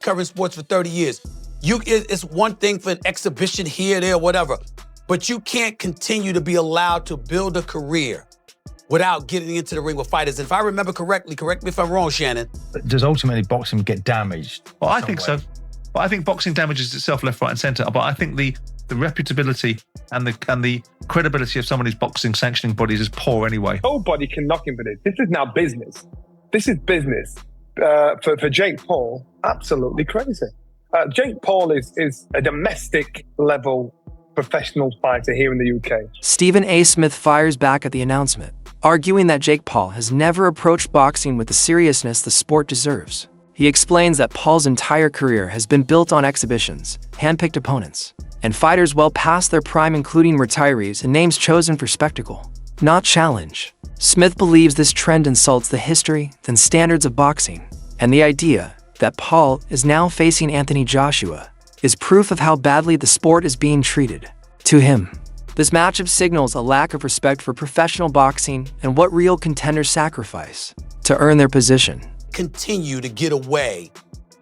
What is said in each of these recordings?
covering sports for 30 years. It's one thing for an exhibition here, there, whatever, but you can't continue to be allowed to build a career without getting into the ring with fighters. And if I remember correctly, correct me if I'm wrong, Shannon. Does ultimately boxing get damaged? Well, I think so. Well, I think boxing damages itself left, right, and centre. But I think the reputability and the credibility of some of these boxing sanctioning bodies is poor anyway. Nobody can knock him for this. This is now business. This is business. For Jake Paul, absolutely crazy. Jake Paul is a domestic level professional fighter here in the UK. Stephen A. Smith fires back at the announcement, arguing that Jake Paul has never approached boxing with the seriousness the sport deserves. He explains that Paul's entire career has been built on exhibitions, handpicked opponents, and fighters well past their prime, including retirees and names chosen for spectacle, not challenge. Smith believes this trend insults the history and standards of boxing, and the idea that Paul is now facing Anthony Joshua is proof of how badly the sport is being treated. To him, this matchup signals a lack of respect for professional boxing and what real contenders sacrifice to earn their position. Continue to get away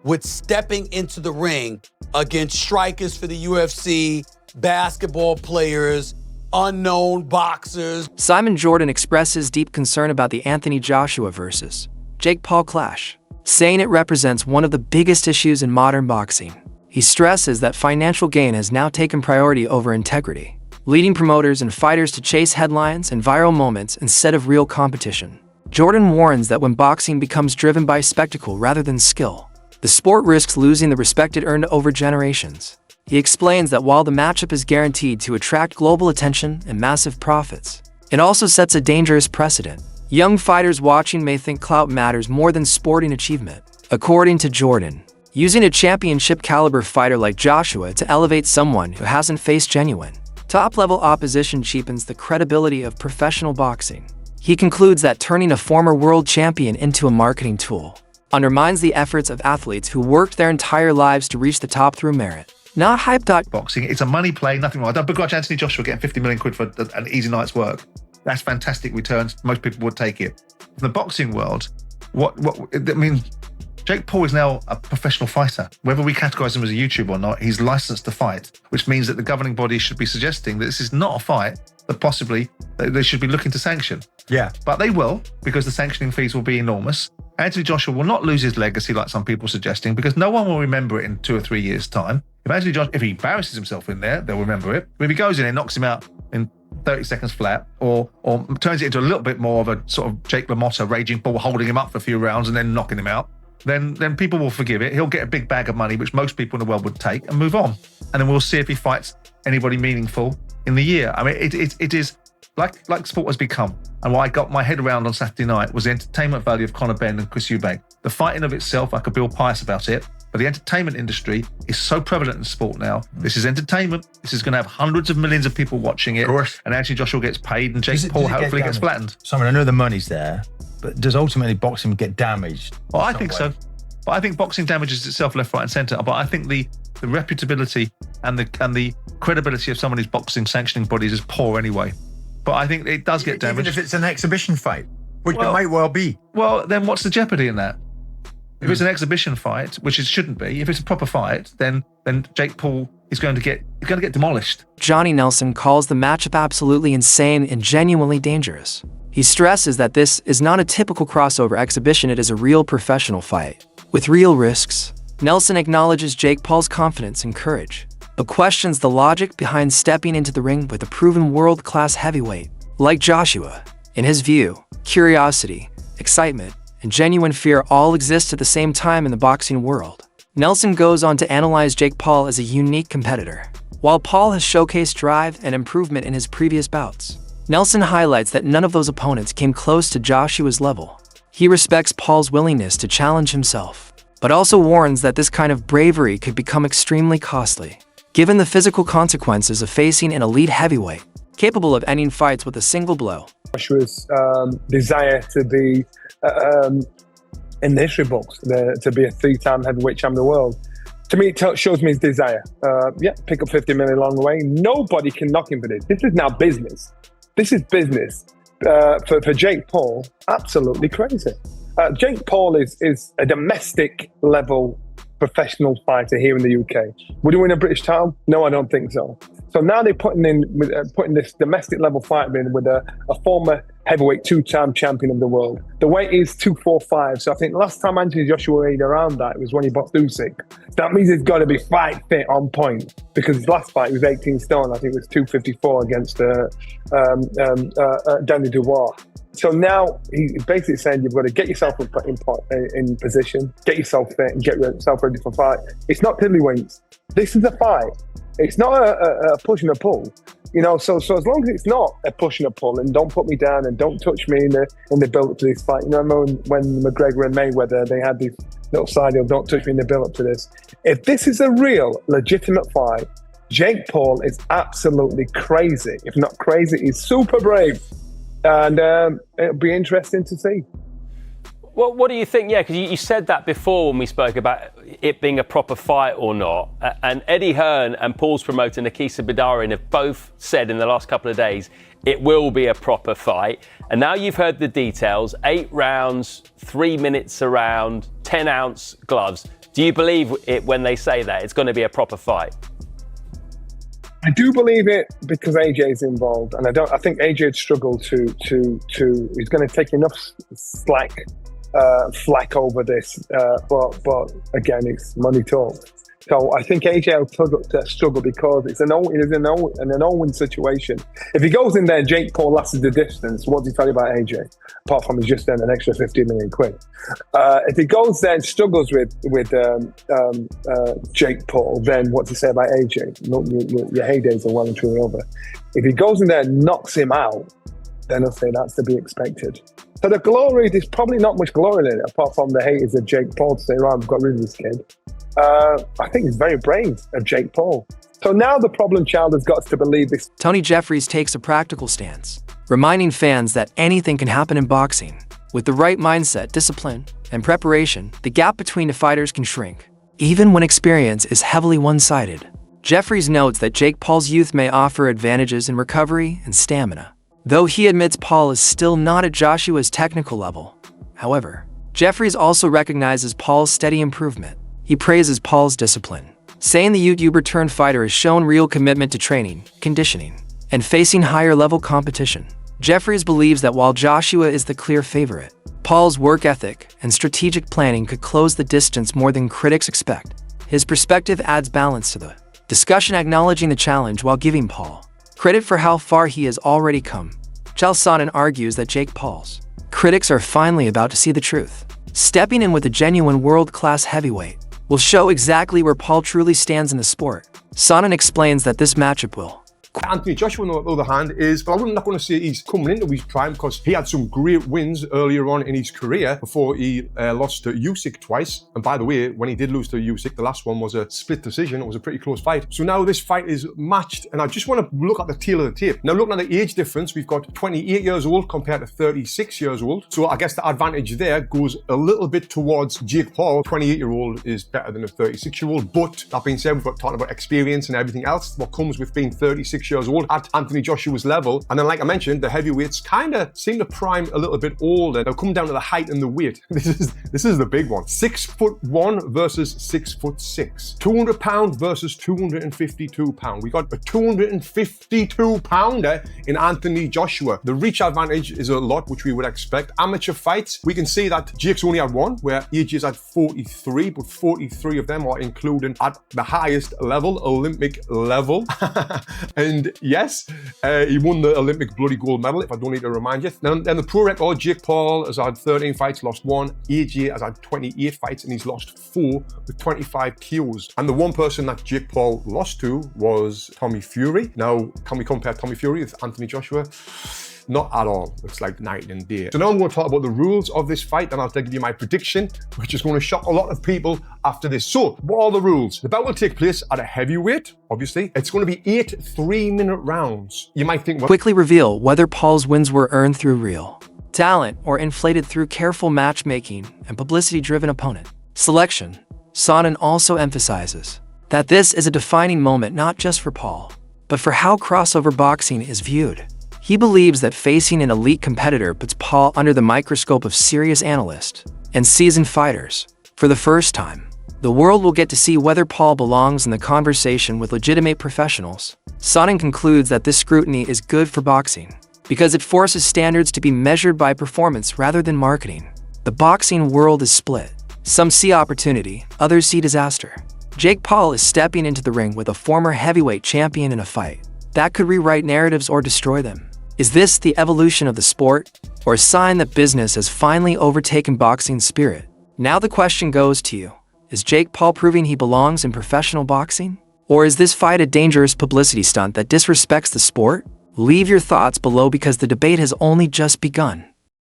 with stepping into the ring against strikers for the UFC, basketball players, unknown boxers. Simon Jordan expresses deep concern about the Anthony Joshua versus Jake Paul clash, saying it represents one of the biggest issues in modern boxing. He stresses that financial gain has now taken priority over integrity, leading promoters and fighters to chase headlines and viral moments instead of real competition. Jordan warns that when boxing becomes driven by spectacle rather than skill, the sport risks losing the respect it earned over generations. He explains that while the matchup is guaranteed to attract global attention and massive profits, it also sets a dangerous precedent. Young fighters watching may think clout matters more than sporting achievement. According to Jordan, using a championship-caliber fighter like Joshua to elevate someone who hasn't faced genuine, top-level opposition cheapens the credibility of professional boxing. He concludes that turning a former world champion into a marketing tool undermines the efforts of athletes who worked their entire lives to reach the top through merit, not hype. Boxing, it's a money play, nothing wrong. I don't begrudge Anthony Joshua getting 50 million quid for an easy night's work. That's fantastic returns. Most people would take it. In the boxing world, Jake Paul is now a professional fighter. Whether we categorize him as a YouTuber or not, he's licensed to fight, which means that the governing body should be suggesting that this is not a fight that possibly they should be looking to sanction. Yeah. But they will, because the sanctioning fees will be enormous. Anthony Joshua will not lose his legacy like some people are suggesting, because no one will remember it in 2 or 3 years' time. If he embarrasses himself in there, they'll remember it. But if he goes in and knocks him out in 30 seconds flat, or turns it into a little bit more of a sort of Jake LaMotta raging bull, holding him up for a few rounds and then knocking him out, then people will forgive it. He'll get a big bag of money, which most people in the world would take, and move on. And then we'll see if he fights anybody meaningful in the year. I mean, it is like sport has become. And what I got my head around on Saturday night was the entertainment value of Conor Benn and Chris Eubank. The fighting of itself, I could be all pious about it, but the entertainment industry is so prevalent in sport now. This is entertainment. This is going to have hundreds of millions of people watching it. Of course. And Anthony Joshua gets paid, and Jake Paul hopefully gets flattened. Simon, I know the money's there, but does ultimately boxing get damaged? Well, I think so. But I think boxing damages itself left, right, and centre. But I think the reputability and the credibility of some of these boxing sanctioning bodies is poor anyway. But I think it does get damaged. Even if it's an exhibition fight, which it might well be. Well, then what's the jeopardy in that? If it's an exhibition fight, which it shouldn't be, if it's a proper fight, then Jake Paul is going to get demolished. Johnny Nelson calls the matchup absolutely insane and genuinely dangerous. He stresses that this is not a typical crossover exhibition, it is a real professional fight, with real risks. Nelson acknowledges Jake Paul's confidence and courage, but questions the logic behind stepping into the ring with a proven world-class heavyweight like Joshua. In his view, curiosity, excitement, and genuine fear all exist at the same time in the boxing world. Nelson goes on to analyze Jake Paul as a unique competitor. While Paul has showcased drive and improvement in his previous bouts, Nelson highlights that none of those opponents came close to Joshua's level. He respects Paul's willingness to challenge himself, but also warns that this kind of bravery could become extremely costly, given the physical consequences of facing an elite heavyweight, capable of ending fights with a single blow. Joshua's desire to be in the history books, to be a 3-time heavyweight champion of the world. To me, it shows me his desire. Pick up 50 million along the way. Nobody can knock him for this. This is now business. This is business. For Jake Paul, absolutely crazy. Jake Paul is a domestic level professional fighter here in the UK. Would he win a British title? No, I don't think so. So now they're putting this domestic level fighter in with a former heavyweight 2-time champion of the world. The weight is 245. So I think last time Anthony Joshua weighed around that, it was when he boxed Usyk. That means he's got to be fight fit on point, because his last fight he was 18 stone. I think it was 254 against Danny Dubois. So now he's basically saying you've got to get yourself in position, get yourself fit, and get yourself ready for fight. It's not tiddlywinks. This is a fight. It's not a push and a pull, So as long as it's not a push and a pull, and don't put me down and don't touch me in the build up to this fight. I remember when McGregor and Mayweather, they had this little side deal, don't touch me in the build up to this. If this is a real legitimate fight, Jake Paul is absolutely crazy. If not crazy, he's super brave, and it'll be interesting to see. Well, what do you think? Yeah, because you said that before when we spoke about it being a proper fight or not. And Eddie Hearn and Paul's promoter, Nakisa Badarin, have both said in the last couple of days it will be a proper fight. And now you've heard the details, 8 rounds, 3 minutes a round, 10-ounce gloves. Do you believe it when they say that it's going to be a proper fight? I do believe it because AJ is involved, and I think AJ would struggle to. He's going to take enough flack over this, but again, it's money talk. So I think AJ will struggle because it's an all-win situation. If he goes in there and Jake Paul lasts the distance, what does he tell you about AJ? Apart from he's just earned an extra 15 million quid. If he goes there and struggles with Jake Paul, then what does he say about AJ? Look, your heydays are well and truly over. If he goes in there and knocks him out, then I'll say that's to be expected. So the glory, there's probably not much glory in it, apart from the haters of Jake Paul to say, right, we've got rid of this kid. I think it's very brave of Jake Paul. So now the problem child has got to believe this. Tony Jeffries takes a practical stance, reminding fans that anything can happen in boxing. With the right mindset, discipline, and preparation, the gap between the fighters can shrink, even when experience is heavily one-sided. Jeffries notes that Jake Paul's youth may offer advantages in recovery and stamina, though he admits Paul is still not at Joshua's technical level. However, Jeffries also recognizes Paul's steady improvement. He praises Paul's discipline, saying the YouTuber-turned-fighter has shown real commitment to training, conditioning, and facing higher-level competition. Jeffries believes that while Joshua is the clear favorite, Paul's work ethic and strategic planning could close the distance more than critics expect. His perspective adds balance to the discussion, acknowledging the challenge while giving Paul credit for how far he has already come. Chael Sonnen argues that Jake Paul's critics are finally about to see the truth. Stepping in with a genuine world-class heavyweight will show exactly where Paul truly stands in the sport. Sonnen explains that this matchup will Anthony Joshua, on the other hand, I'm not going to say he's coming into his prime, because he had some great wins earlier on in his career before he lost to Usyk twice. And by the way, when he did lose to Usyk, the last one was a split decision. It was a pretty close fight. So now this fight is matched, and I just want to look at the tail of the tape. Now, looking at the age difference, we've got 28 years old compared to 36 years old. So I guess the advantage there goes a little bit towards Jake Paul. 28-year-old is better than a 36-year-old. But that being said, we've got talking about experience and everything else, what comes with being 36 years old at Anthony Joshua's level. And then, like I mentioned, the heavyweights kind of seem to prime a little bit older. They'll come down to the height and the weight. This is the big one. 6'1" versus 6'6". 200 pound versus 252 pound. We got a 252 pounder in Anthony Joshua. The reach advantage is a lot, which we would expect. Amateur fights, we can see that Jake's only had one, where AJ's had 43, but 43 of them are including at the highest level, Olympic level. And yes, he won the Olympic bloody gold medal, if I don't need to remind you. Then the pro record, Jake Paul has had 13 fights, lost 1. AJ has had 28 fights and he's lost 4 with 25 KOs. And the one person that Jake Paul lost to was Tommy Fury. Now, can we compare Tommy Fury with Anthony Joshua? Not at all. It's like night and day. So now I'm going to talk about the rules of this fight, and I'll give you my prediction, which is going to shock a lot of people after this. So, what are the rules? The bout will take place at a heavyweight, obviously. It's going to be 8 3-minute rounds. You might think, well, quickly reveal whether Paul's wins were earned through real talent or inflated through careful matchmaking and publicity-driven opponent selection. Sonnen also emphasizes that this is a defining moment not just for Paul, but for how crossover boxing is viewed. He believes that facing an elite competitor puts Paul under the microscope of serious analysts and seasoned fighters. For the first time, The world will get to see whether Paul belongs in the conversation with legitimate professionals. Sonnen concludes that this scrutiny is good for boxing because it forces standards to be measured by performance rather than marketing. The boxing world is split. Some see opportunity, others see disaster. Jake Paul is stepping into the ring with a former heavyweight champion in a fight that could rewrite narratives or destroy them. Is this the evolution of the sport, or a sign that business has finally overtaken boxing's spirit? Now the question goes to you. Is Jake Paul proving he belongs in professional boxing? Or is this fight a dangerous publicity stunt that disrespects the sport? Leave your thoughts below because the debate has only just begun.